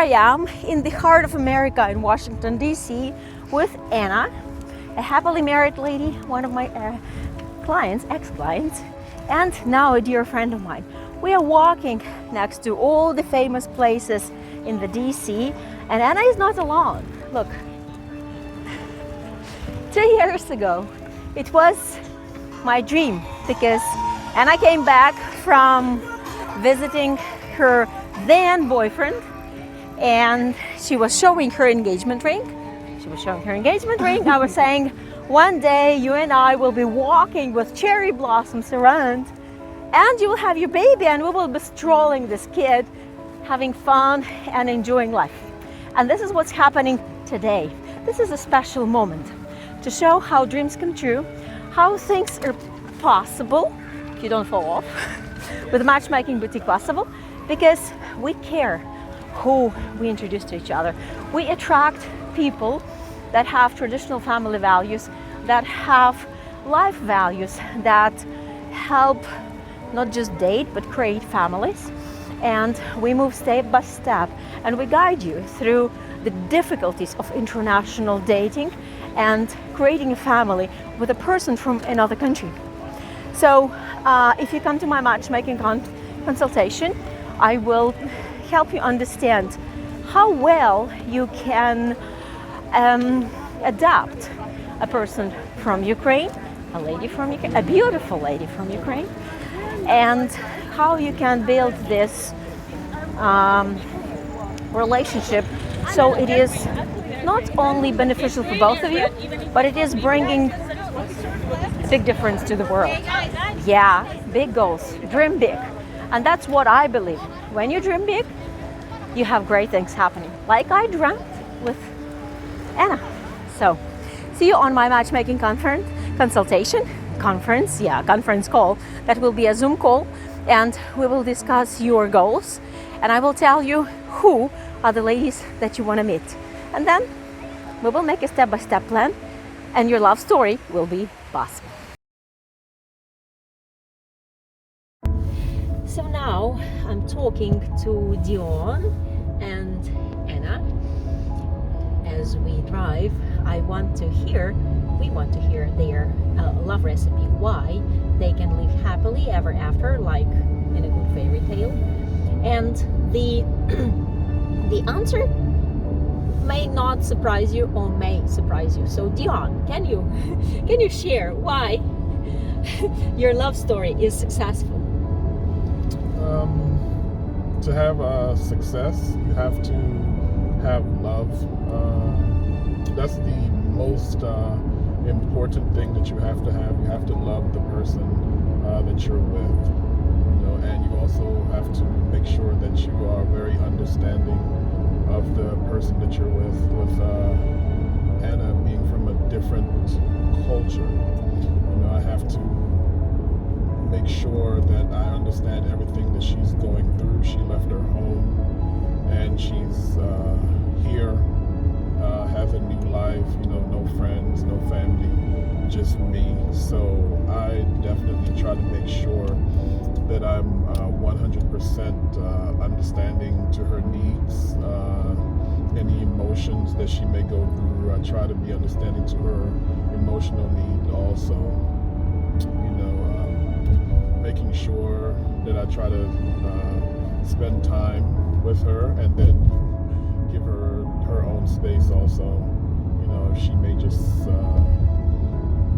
I am in the heart of America in Washington, D.C. with Anna, a happily married lady, one of my clients, ex-clients, and now a dear friend of mine. We are walking next to all the famous places in the D.C. and Anna is not alone. Look, 2 years ago, it was my dream because Anna came back from visiting her then boyfriend and she was showing her engagement ring. I was saying, one day you and I will be walking with cherry blossoms around and you will have your baby and we will be strolling this kid, having fun and enjoying life. And this is what's happening today. This is a special moment to show how dreams come true, how things are possible, if you don't fall off, with Matchmaking Boutique possible, because we care who we introduce to each other. We attract people that have traditional family values, that have life values, that help not just date, but create families. And we move step by step and we guide you through the difficulties of international dating and creating a family with a person from another country. So if you come to my matchmaking consultation, I will help you understand how well you can adapt a person from Ukraine, a lady from Ukraine, a beautiful lady from Ukraine, and how you can build this relationship so it is not only beneficial for both of you, but it is bringing a big difference to the world. Yeah, big goals, dream big. And that's what I believe. When you dream big, you have great things happening, like I dreamt with Anna. So, see you on my matchmaking conference call. That will be a Zoom call, and we will discuss your goals, and I will tell you who are the ladies that you want to meet. And then we will make a step-by-step plan, and your love story will be possible. So now I'm talking to Deon and Anna. As we drive, we want to hear their love recipe, why they can live happily ever after, like in a good fairy tale. And the answer may not surprise you or may surprise you. So Deon, can you share why your love story is successful? To have success, you have to have love. That's the most important thing that you have to have. You have to love the person that you're with, and you also have to make sure that you are very understanding of the person that you're with. With Anna being from a different culture, I have to make sure that I understand everything that she's going through. She left her home and she's here, has a new life, no friends, no family, just me. So I definitely try to make sure that I'm 100% understanding to her needs, any emotions that she may go through. I try to be understanding to her emotional need also, making sure that I try to spend time with her and then give her her own space also. If she may just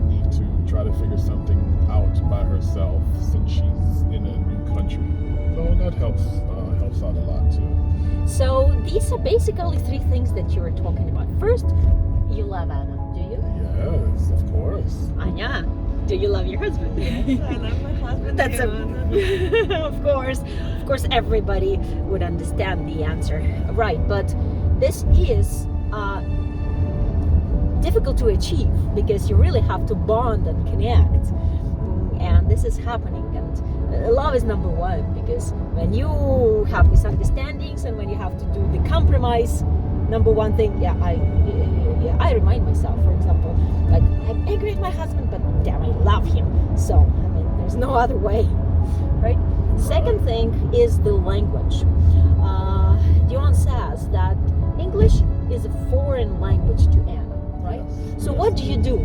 need to try to figure something out by herself since she's in a new country. So that helps out a lot too. So these are basically three things that you were talking about. First, you love Anna, do you? Yes, of course. Anya, do you love your husband? Yes, I love my husband. That's of course, everybody would understand the answer, right? But this is difficult to achieve because you really have to bond and connect, and this is happening. And love is number one, because when you have misunderstandings and when you have to do the compromise, number one thing, I remind myself, for example, like, I'm angry at my husband, but damn, I love him. So there's no other way, right? Second thing is the language. Deon says that English is a foreign language to Anna, right? Yes, So yes. what do you do?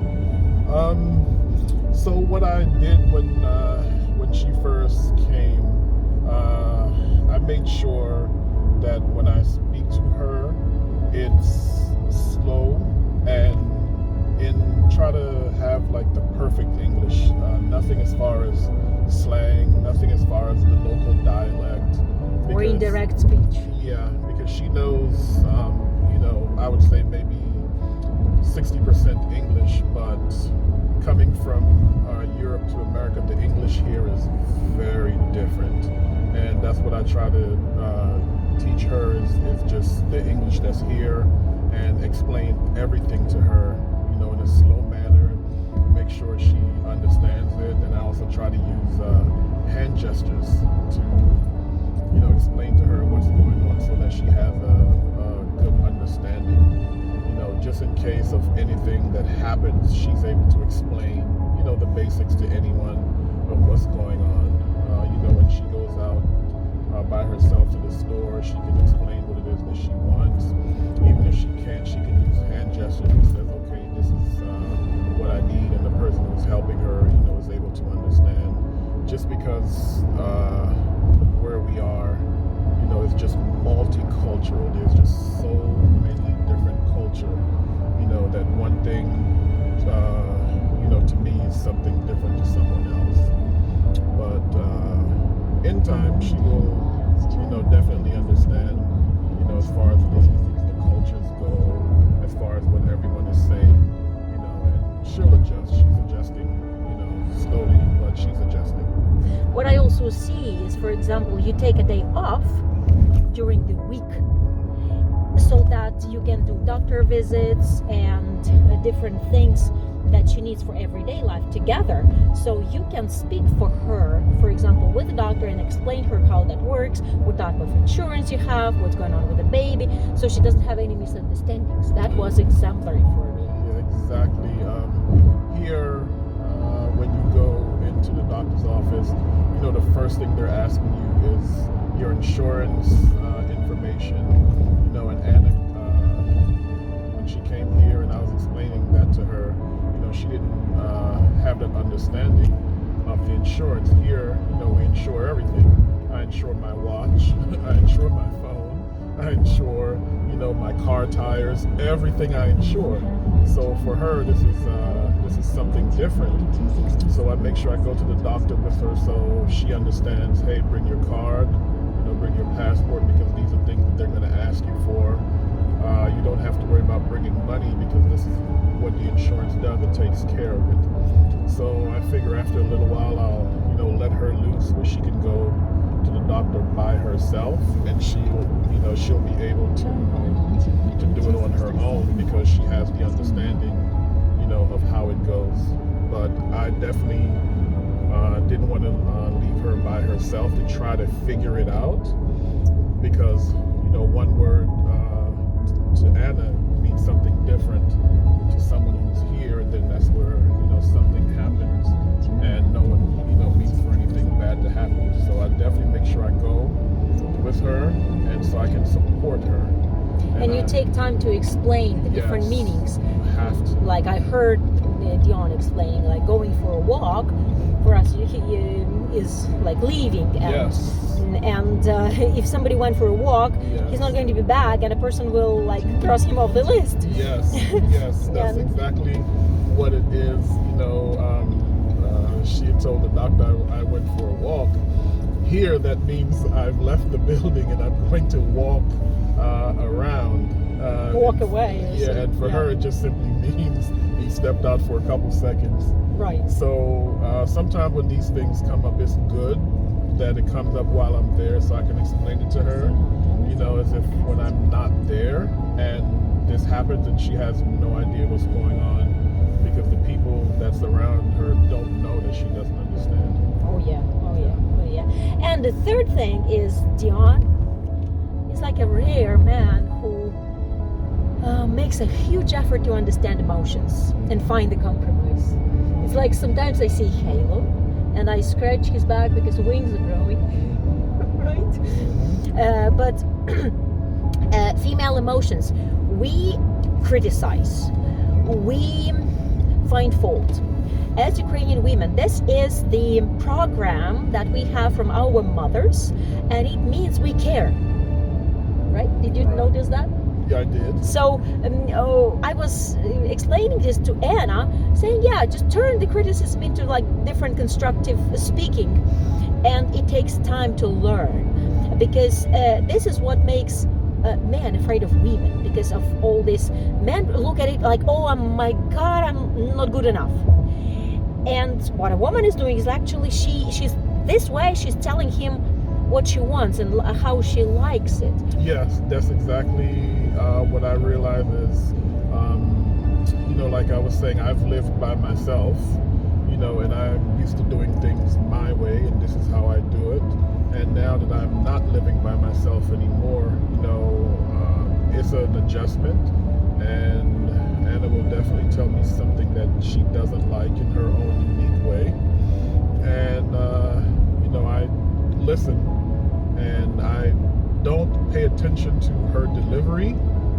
So what I did when she first came, I made sure that when I speak to her, it's slow and try to have like the perfect English. Nothing as far as slang, nothing as far as the local dialect. Or indirect speech? Yeah, because she knows, I would say maybe 60% English, but coming from Europe to America, the English here is very different, and that's what I try to teach her is just the English that's here, and explain everything to her, in a slow manner, make sure she understands it, and I also try to use hand gestures to, explain to her what's going on so that she has a good understanding. Just in case of anything that happens, she's able to explain, the basics to anyone of what's going on. When she goes out by herself to the store, she can explain what it is that she wants. Even if she can't, she can use hand gestures and says, okay, this is what I need, and the person who's helping her, is able to understand. Just because where we are, it's just multicultural. There's just so many different culture. That one thing, to me is something different to someone else. But in time, she will, definitely understand, as far as the cultures go, as far as what everyone is saying, and she'll adjust. She's adjusting, slowly, but she's adjusting. What I also see is, for example, you take a day off during the week so that you can do doctor visits and different things that she needs for everyday life together. So you can speak for her, for example, with the doctor and explain to her how that works, what type of insurance you have, what's going on with the baby, so she doesn't have any misunderstandings. That was exemplary for me. Yeah, exactly. Here, when you go into the doctor's office, the first thing they're asking you is your insurance information. And Anna, when she came here and I was explaining that to her, she didn't have that understanding of the insurance. Here, we insure everything. I insure my watch, I insure my phone, I insure, my car tires, everything I insure. So for her, this is something different. So I make sure I go to the doctor with her so she understands, hey, bring your card, bring your passport, because these are things that they're going to ask you for. You don't have to worry about bringing money because this is what the insurance does. It takes care of it. So I figure after a little while, I'll, let her loose where she can go to the doctor by herself, and she'll be able to do it on her own because she has the understanding, of how it goes. But I definitely didn't want to leave her by herself to try to figure it out, because one word to Anna means something different to someone who's here. Then that's where something happens, and no one means for anything bad to happen. So I definitely make sure I go with her, and so I can support her. And you take time to explain the different meanings. You have to. Like I heard Deon explaining, like going for a walk for us is like leaving. And, Yes. And if somebody went for a walk, Yes. he's not going to be back, and a person will like cross him off the list. Yes, yes, that's exactly what it is. She had told the doctor I went for a walk. Here, that means I've left the building and I'm going to walk around. Walk away. Yeah, and for her, it just simply means he stepped out for a couple seconds. Right. So sometimes when these things come up, it's good that it comes up while I'm there so I can explain it to her, as if when I'm not there and this happens and she has no idea what's going on, because the people that's around her don't know that she doesn't understand. Oh yeah, oh yeah, oh yeah. And the third thing is Deon is like a rare man who makes a huge effort to understand emotions and find the compromise. It's like sometimes I see Halo and I scratch his back because wings are growing, right? But female emotions. We criticize, we find fault. As Ukrainian women, this is the program that we have from our mothers, and it means we care. Right? Did you notice that? Yeah, I did. So I was explaining this to Anna, saying, yeah, just turn the criticism into like different constructive speaking, and it takes time to learn, because this is what makes men afraid of women, because of all this. Men look at it like, oh my God, I'm not good enough. And what a woman is doing is actually she's this way. She's telling him what she wants and how she likes it. Yes, that's exactly what I realize is, like I was saying, I've lived by myself, and I'm used to doing things my way, and this is how I do it. And now that I'm not living by myself anymore, it's an adjustment, and Anna will definitely tell me something that she doesn't like in her own unique way. And, I listen, and I don't pay attention to her delivery,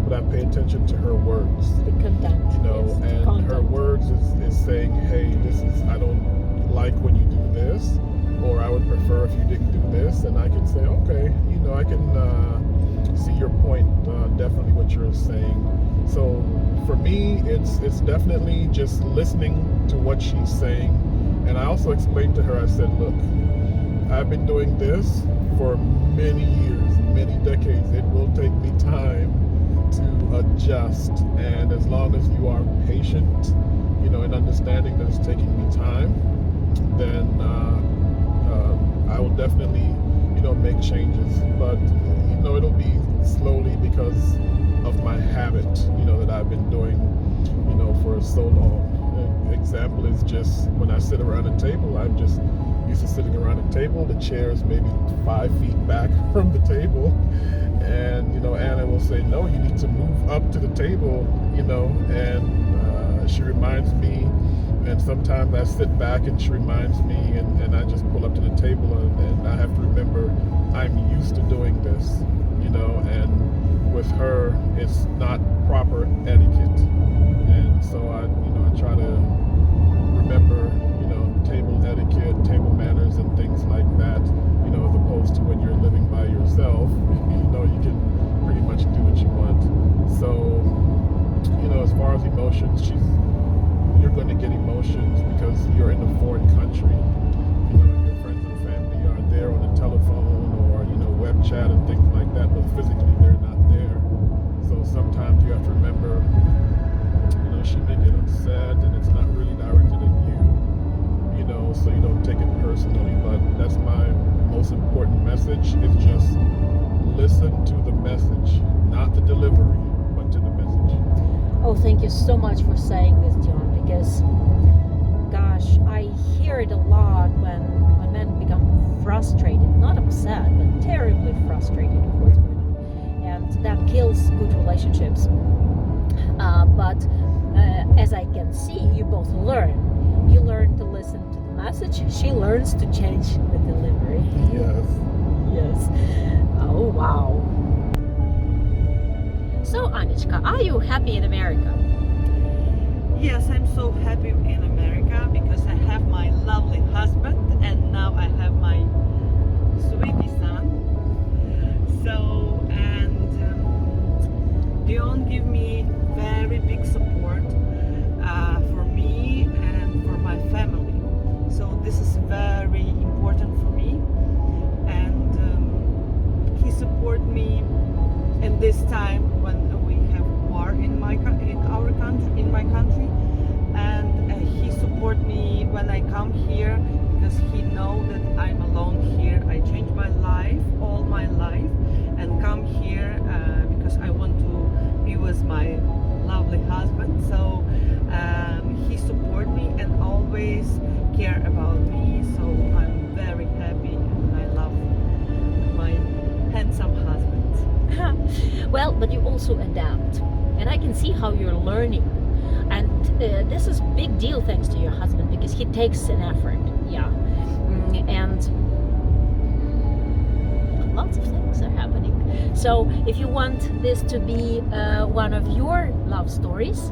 but I pay attention to her words. The content. Yes, and content. Her words is saying, hey, I don't like when you do this, or I would prefer if you didn't do this. And I can say, okay, I can see your point, definitely what you're saying. So for me, it's definitely just listening to what she's saying. And I also explained to her, I said, look, I've been doing this for many years, many decades. It will take me time to adjust, and as long as you are patient, and understanding that it's taking me time, then I will definitely, make changes. But it'll be slowly because of my habit, that I've been doing, for so long. An example is just when I sit around a table, I'm just used to sitting around a table. The chair is maybe 5 feet back from the table, and Anna will say, no, you need to move up to the table, and she reminds me, and sometimes I sit back and she reminds me, and I just pull up to the table, and I have to remember I'm used to doing this, and with her it's not proper etiquette, and so I try to remember table etiquette, table manners, and things like that, as opposed to when you're living by yourself, you can pretty much do what you want. So, as far as emotions, you're going to get emotions because you're in a foreign country, and your friends and family are there on the telephone or, web chat and things like that, but physically they're not there. So sometimes you have to remember, she may get upset and it's not really directed at you, so you don't take it personally. But that's my most important message, is just listen to the message, not the delivery, but to the message. Oh, thank you so much for saying this, Deon, because gosh, I hear it a lot when men become frustrated, not upset, but terribly frustrated with what's going on, and that kills good relationships. But as I can see, you both learn. You learn to listen to the message. She learns to change the delivery. Yes. Yes. Oh, wow. So, Anichka, are you happy in America? Yes, I'm so happy in America because I have my lovely husband, and now I have my sweetie son. So, and Deon give me very big support for me and for my family. So this is very important for me, and he support me in this time when we have war in my country, and he support me when I come here, because he know that I'm alone here. I change my life, all my life, and come here because I want to be with my lovely husband. So he support me and always care about me. So I'm very happy, and I love my handsome husband. Well, but you also adapt, and I can see how you're learning, and this is big deal thanks to your husband, because he takes an effort. Yeah. And lots of things are happening. So if you want this to be one of your love stories,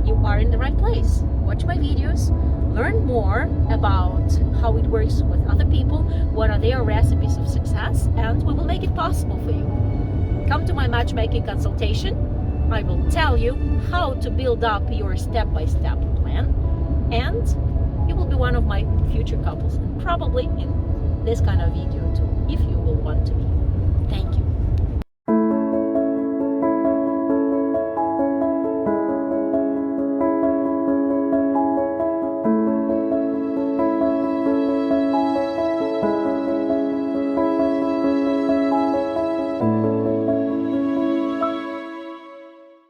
you are in the right place. Watch my videos, learn more about how it works with other people, what are their recipes of success, and we will make it possible for you. Come to my matchmaking consultation. I will tell you how to build up your step-by-step plan, and you will be one of my future couples, and probably in this kind of video too, if you will want to be. Thank you.